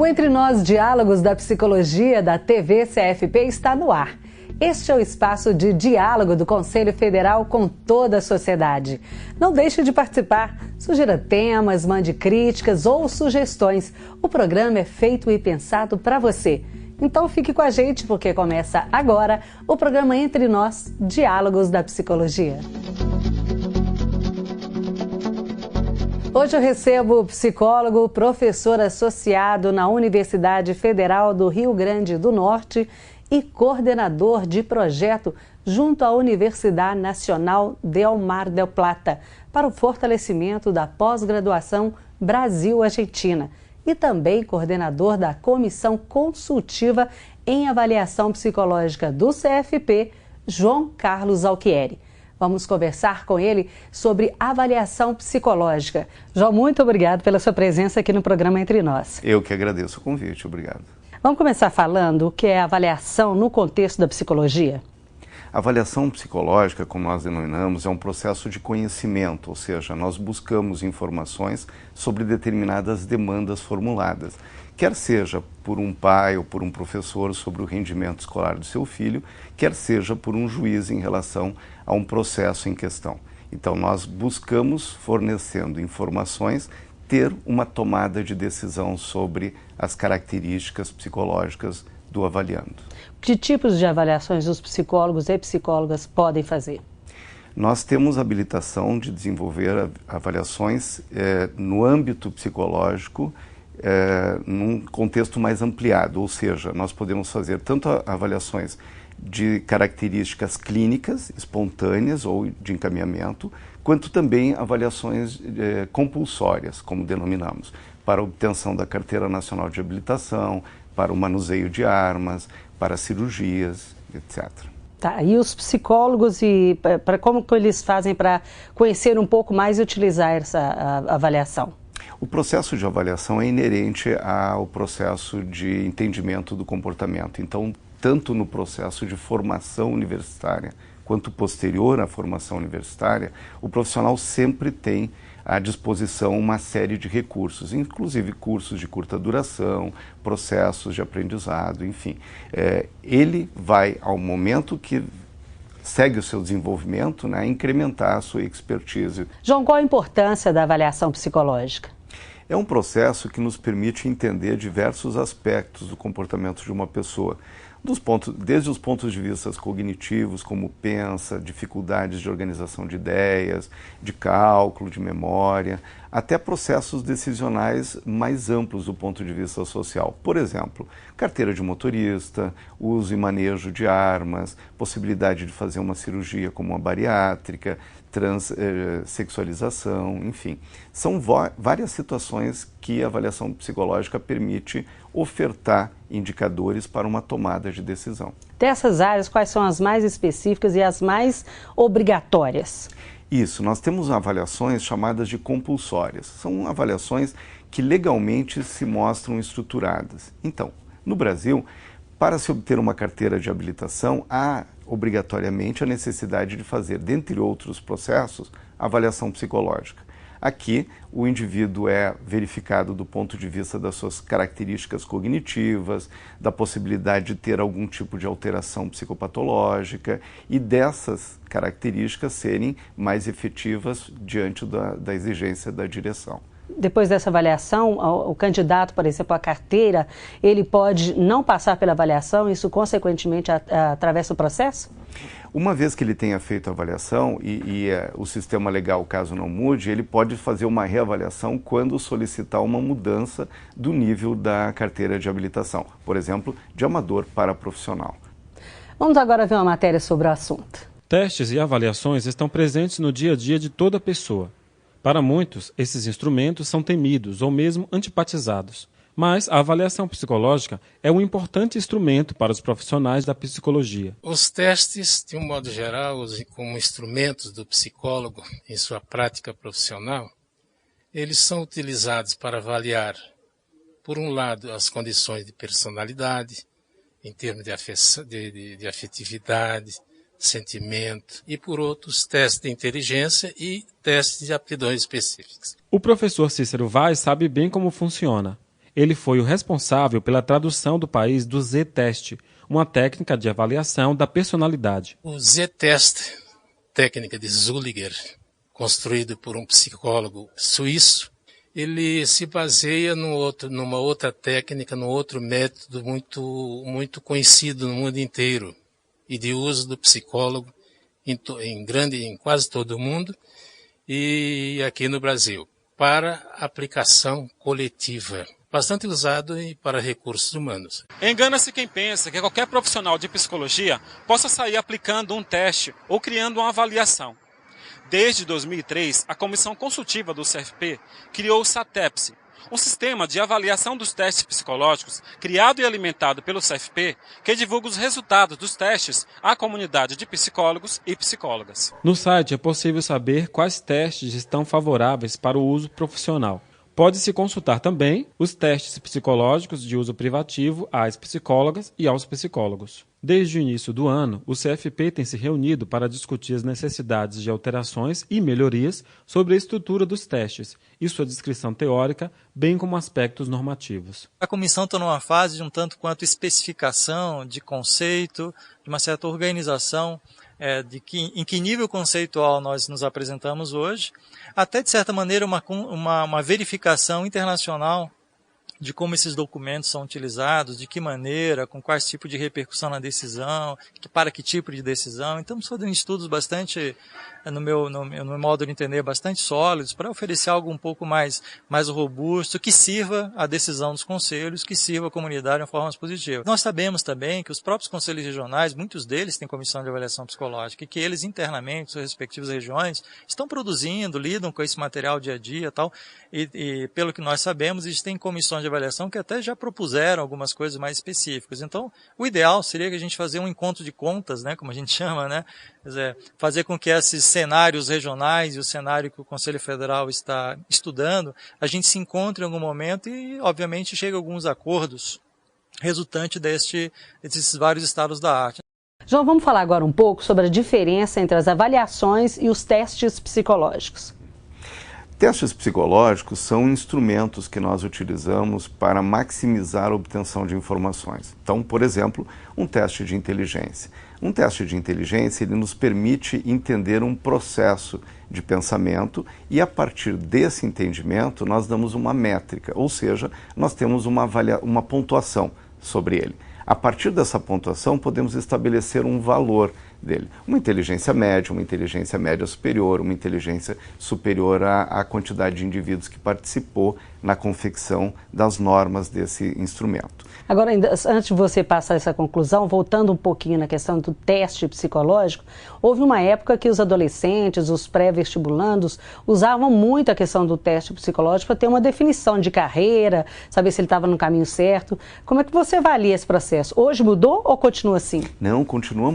O Entre Nós Diálogos da Psicologia da TV CFP está no ar. Este é o espaço de diálogo do Conselho Federal com toda a sociedade. Não deixe de participar. Sugira temas, mande críticas ou sugestões. O programa é feito e pensado para você. Então fique com a gente porque começa agora o programa Entre Nós Diálogos da Psicologia. Hoje eu recebo o psicólogo, professor associado na Universidade Federal do Rio Grande do Norte e coordenador de projeto junto à Universidade Nacional Del Mar del Plata para o fortalecimento da pós-graduação Brasil-Argentina e também coordenador da Comissão Consultiva em Avaliação Psicológica do CFP, João Carlos Alquieri. Vamos conversar com ele sobre avaliação psicológica. João, muito obrigado pela sua presença aqui no programa Entre Nós. Eu que agradeço o convite, obrigado. Vamos começar falando o que é avaliação no contexto da psicologia? A avaliação psicológica, como nós denominamos, é um processo de conhecimento, ou seja, nós buscamos informações sobre determinadas demandas formuladas, quer seja por um pai ou por um professor sobre o rendimento escolar do seu filho, quer seja por um juiz em relação a um processo em questão. Então, nós buscamos, fornecendo informações, ter uma tomada de decisão sobre as características psicológicas do avaliando. Que tipos de avaliações os psicólogos e psicólogas podem fazer? Nós temos habilitação de desenvolver avaliações no âmbito psicológico, num contexto mais ampliado, ou seja, nós podemos fazer tanto avaliações de características clínicas, espontâneas ou de encaminhamento, quanto também avaliações compulsórias, como denominamos, para a obtenção da Carteira Nacional de Habilitação, para o manuseio de armas, para cirurgias, etc. Tá, e os psicólogos, como que eles fazem para conhecer um pouco mais e utilizar essa avaliação? O processo de avaliação é inerente ao processo de entendimento do comportamento. Então, tanto no processo de formação universitária quanto posterior à formação universitária, o profissional sempre tem à disposição uma série de recursos, inclusive cursos de curta duração, processos de aprendizado, enfim. Ele vai, ao momento que segue o seu desenvolvimento, né, incrementar a sua expertise. João, qual a importância da avaliação psicológica? É um processo que nos permite entender diversos aspectos do comportamento de uma pessoa, desde os pontos de vista cognitivos, como pensa, dificuldades de organização de ideias, de cálculo, de memória, até processos decisionais mais amplos do ponto de vista social. Por exemplo, carteira de motorista, uso e manejo de armas, possibilidade de fazer uma cirurgia como uma bariátrica, transexualização, enfim. São várias situações que a avaliação psicológica permite ofertar indicadores para uma tomada de decisão. Dessas áreas, quais são as mais específicas e as mais obrigatórias? Isso, nós temos avaliações chamadas de compulsórias. São avaliações que legalmente se mostram estruturadas. Então, no Brasil, para se obter uma carteira de habilitação, há obrigatoriamente a necessidade de fazer, dentre outros processos, avaliação psicológica. Aqui, o indivíduo é verificado do ponto de vista das suas características cognitivas, da possibilidade de ter algum tipo de alteração psicopatológica e dessas características serem mais efetivas diante da exigência da direção. Depois dessa avaliação, o candidato, por exemplo, à carteira, ele pode não passar pela avaliação, isso consequentemente atravessa o processo? Uma vez que ele tenha feito a avaliação o sistema legal, caso não mude, ele pode fazer uma reavaliação quando solicitar uma mudança do nível da carteira de habilitação, por exemplo, de amador para profissional. Vamos agora ver uma matéria sobre o assunto. Testes e avaliações estão presentes no dia a dia de toda pessoa. Para muitos, esses instrumentos são temidos ou mesmo antipatizados. Mas a avaliação psicológica é um importante instrumento para os profissionais da psicologia. Os testes, de um modo geral, como instrumentos do psicólogo em sua prática profissional, eles são utilizados para avaliar, por um lado, as condições de personalidade, em termos de afetividade, sentimento, e por outros testes de inteligência e testes de aptidões específicas. O professor Cícero Vaz sabe bem como funciona. Ele foi o responsável pela tradução do país do Z-Test, uma técnica de avaliação da personalidade. O Z-Test, técnica de Zülliger, construído por um psicólogo suíço, ele se baseia numa outra técnica, num outro método muito conhecido no mundo inteiro e de uso do psicólogo em quase todo o mundo e aqui no Brasil, para aplicação coletiva, bastante usado para recursos humanos. Engana-se quem pensa que qualquer profissional de psicologia possa sair aplicando um teste ou criando uma avaliação. Desde 2003, a Comissão Consultiva do CFP criou o SATEPS, um sistema de avaliação dos testes psicológicos criado e alimentado pelo CFP, que divulga os resultados dos testes à comunidade de psicólogos e psicólogas. No site é possível saber quais testes estão favoráveis para o uso profissional. Pode-se consultar também os testes psicológicos de uso privativo às psicólogas e aos psicólogos. Desde o início do ano, o CFP tem se reunido para discutir as necessidades de alterações e melhorias sobre a estrutura dos testes e sua descrição teórica, bem como aspectos normativos. A comissão está numa fase de um tanto quanto especificação de conceito, de uma certa organização em que nível conceitual nós nos apresentamos hoje, até de certa maneira uma verificação internacional de como esses documentos são utilizados, de que maneira, com quais tipos de repercussão na decisão, para que tipo de decisão. Então, estamos fazendo estudos bastante, no meu modo de entender, bastante sólidos, para oferecer algo um pouco mais robusto, que sirva à decisão dos conselhos, que sirva à comunidade de uma forma mais positiva. Nós sabemos também que os próprios conselhos regionais, muitos deles têm comissão de avaliação psicológica, e que eles internamente, suas respectivas regiões, estão produzindo, lidam com esse material dia a dia, tal, e pelo que nós sabemos, existem comissões de avaliação que até já propuseram algumas coisas mais específicas. Então, o ideal seria que a gente fazer um encontro de contas, né, como a gente chama, né, quer dizer, fazer com que esses cenários regionais e o cenário que o Conselho Federal está estudando, a gente se encontre em algum momento e, obviamente, chegue a alguns acordos resultantes desses vários estados da arte. João, vamos falar agora um pouco sobre a diferença entre as avaliações e os testes psicológicos. Testes psicológicos são instrumentos que nós utilizamos para maximizar a obtenção de informações. Então, por exemplo, um teste de inteligência. Um teste de inteligência ele nos permite entender um processo de pensamento e, a partir desse entendimento, nós damos uma métrica, ou seja, nós temos uma pontuação sobre ele. A partir dessa pontuação, podemos estabelecer um valor dele. Uma inteligência média superior, uma inteligência superior à quantidade de indivíduos que participou na confecção das normas desse instrumento. Agora, antes de você passar essa conclusão, voltando um pouquinho na questão do teste psicológico, houve uma época que os adolescentes, os pré-vestibulandos, usavam muito a questão do teste psicológico para ter uma definição de carreira, saber se ele estava no caminho certo. Como é que você avalia esse processo? Hoje mudou ou continua assim? Não, continua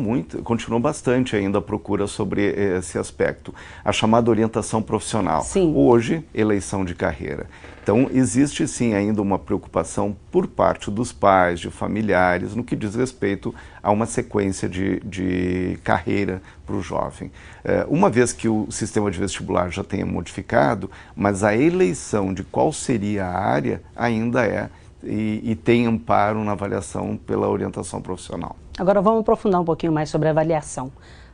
bastante ainda a procura sobre esse aspecto. A chamada orientação profissional. Sim. Hoje, eleição de carreira. Então, existe sim ainda uma preocupação por parte dos pais, de familiares, no que diz respeito a uma sequência de carreira para o jovem. Uma vez que o sistema de vestibular já tenha modificado, mas a eleição de qual seria a área ainda e tem amparo na avaliação pela orientação profissional. Agora vamos aprofundar um pouquinho mais sobre a avaliação,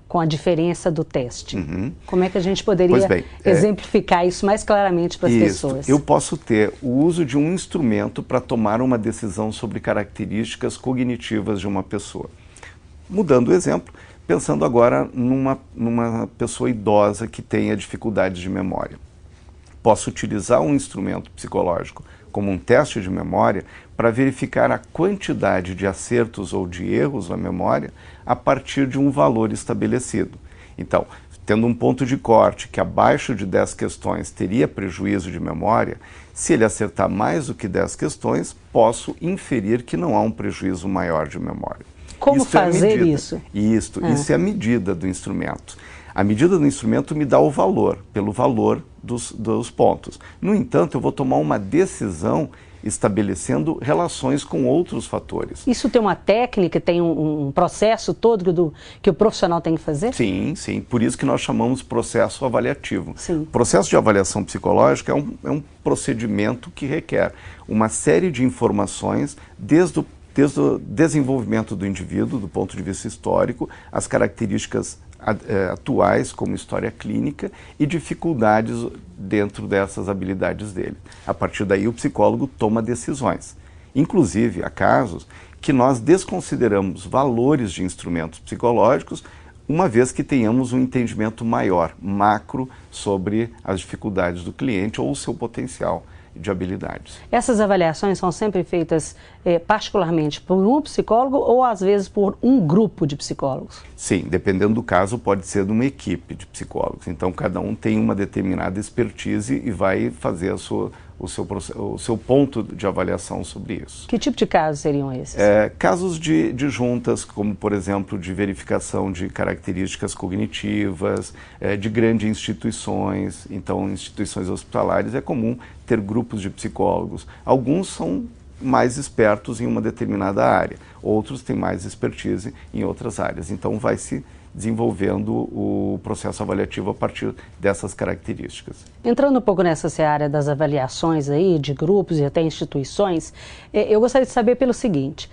com a diferença do teste. Uhum. Como é que a gente poderia exemplificar isso mais claramente para as pessoas? Eu posso ter o uso de um instrumento para tomar uma decisão sobre características cognitivas de uma pessoa. Mudando o exemplo, pensando agora numa pessoa idosa que tenha dificuldades de memória. Posso utilizar um instrumento psicológico como um teste de memória para verificar a quantidade de acertos ou de erros na memória a partir de um valor estabelecido. Então, tendo um ponto de corte que abaixo de 10 questões teria prejuízo de memória, se ele acertar mais do que 10 questões, posso inferir que não há um prejuízo maior de memória. Como fazer isso? Isso é a medida do instrumento. A medida do instrumento me dá o valor, pelo valor dos pontos. No entanto, eu vou tomar uma decisão estabelecendo relações com outros fatores. Isso tem uma técnica, tem um processo todo que o profissional tem que fazer? Sim, sim. Por isso que nós chamamos processo avaliativo. Sim. O processo de avaliação psicológica é um procedimento que requer uma série de informações desde o desenvolvimento do indivíduo, do ponto de vista histórico, as características atuais, como história clínica, e dificuldades dentro dessas habilidades dele. A partir daí, o psicólogo toma decisões. Inclusive, há casos que nós desconsideramos valores de instrumentos psicológicos, uma vez que tenhamos um entendimento maior, macro, sobre as dificuldades do cliente ou o seu potencial de habilidades. Essas avaliações são sempre feitas particularmente por um psicólogo ou às vezes por um grupo de psicólogos? Sim, dependendo do caso, pode ser de uma equipe de psicólogos. Então, cada um tem uma determinada expertise e vai fazer o seu ponto de avaliação sobre isso. Que tipo de casos seriam esses? Casos de juntas, como, por exemplo, de verificação de características cognitivas, de grandes instituições. Então, em instituições hospitalares é comum ter grupos de psicólogos. Alguns são mais espertos em uma determinada área, outros têm mais expertise em outras áreas. Então, vai se desenvolvendo o processo avaliativo a partir dessas características. Entrando um pouco nessa seara das avaliações aí, de grupos e até instituições, eu gostaria de saber pelo seguinte,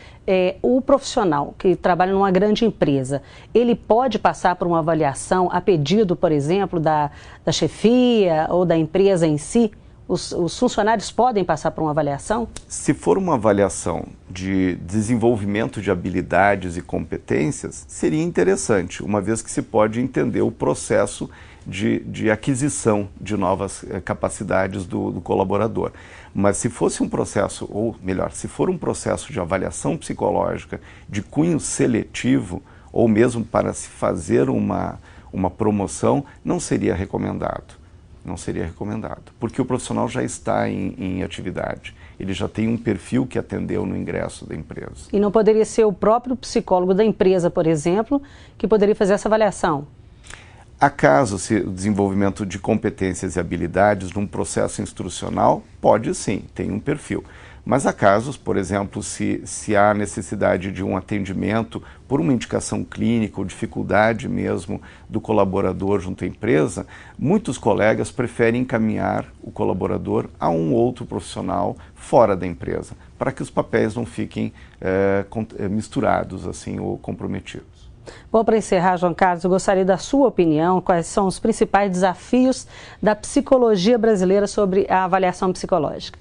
o profissional que trabalha numa grande empresa, ele pode passar por uma avaliação a pedido, por exemplo, da chefia ou da empresa em si? Os funcionários podem passar por uma avaliação? Se for uma avaliação de desenvolvimento de habilidades e competências, seria interessante, uma vez que se pode entender o processo de aquisição de novas capacidades do colaborador. Mas se fosse um processo, ou melhor, se for um processo de avaliação psicológica de cunho seletivo, ou mesmo para se fazer uma promoção, não seria recomendado. Não seria recomendado, porque o profissional já está em atividade, ele já tem um perfil que atendeu no ingresso da empresa. E não poderia ser o próprio psicólogo da empresa, por exemplo, que poderia fazer essa avaliação? Há casos, o desenvolvimento de competências e habilidades num processo instrucional, pode sim, tem um perfil. Mas há casos, por exemplo, se há necessidade de um atendimento por uma indicação clínica ou dificuldade mesmo do colaborador junto à empresa, muitos colegas preferem encaminhar o colaborador a um outro profissional fora da empresa, para que os papéis não fiquem misturados assim, ou comprometidos. Bom, para encerrar, João Carlos, eu gostaria da sua opinião, quais são os principais desafios da psicologia brasileira sobre a avaliação psicológica?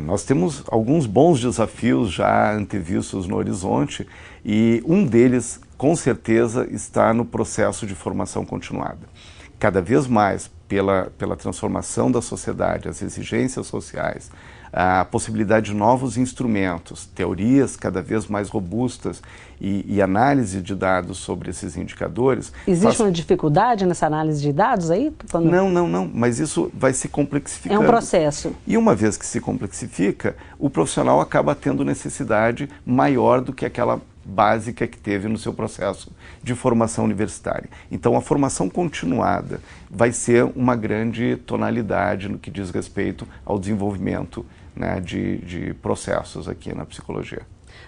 Nós temos alguns bons desafios já antevistos no horizonte e um deles, com certeza, está no processo de formação continuada. Cada vez mais, pela transformação da sociedade, as exigências sociais, a possibilidade de novos instrumentos, teorias cada vez mais robustas e análise de dados sobre esses indicadores. Existe uma dificuldade nessa análise de dados aí? Não, mas isso vai se complexificando. É um processo. E uma vez que se complexifica, o profissional acaba tendo necessidade maior do que aquela básica que teve no seu processo de formação universitária. Então, a formação continuada vai ser uma grande tonalidade no que diz respeito ao desenvolvimento, né, de processos aqui na psicologia.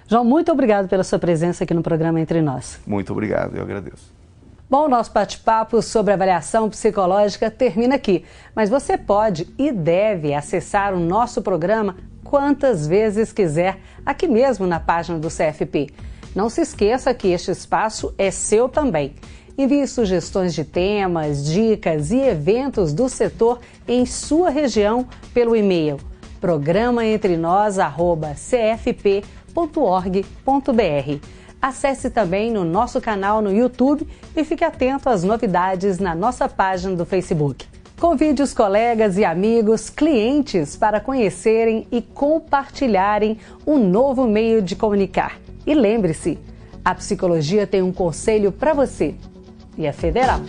João, muito obrigado pela sua presença aqui no programa Entre Nós. Muito obrigado, eu agradeço. Bom, o nosso bate-papo sobre avaliação psicológica termina aqui, mas você pode e deve acessar o nosso programa quantas vezes quiser, aqui mesmo na página do CFP. Não se esqueça que este espaço é seu também. Envie sugestões de temas, dicas e eventos do setor em sua região pelo e-mail programaentrenós@cfp.org.br. Acesse também no nosso canal no YouTube e fique atento às novidades na nossa página do Facebook. Convide os colegas e amigos, clientes para conhecerem e compartilharem um novo meio de comunicar. E lembre-se, a psicologia tem um conselho para você e é federal.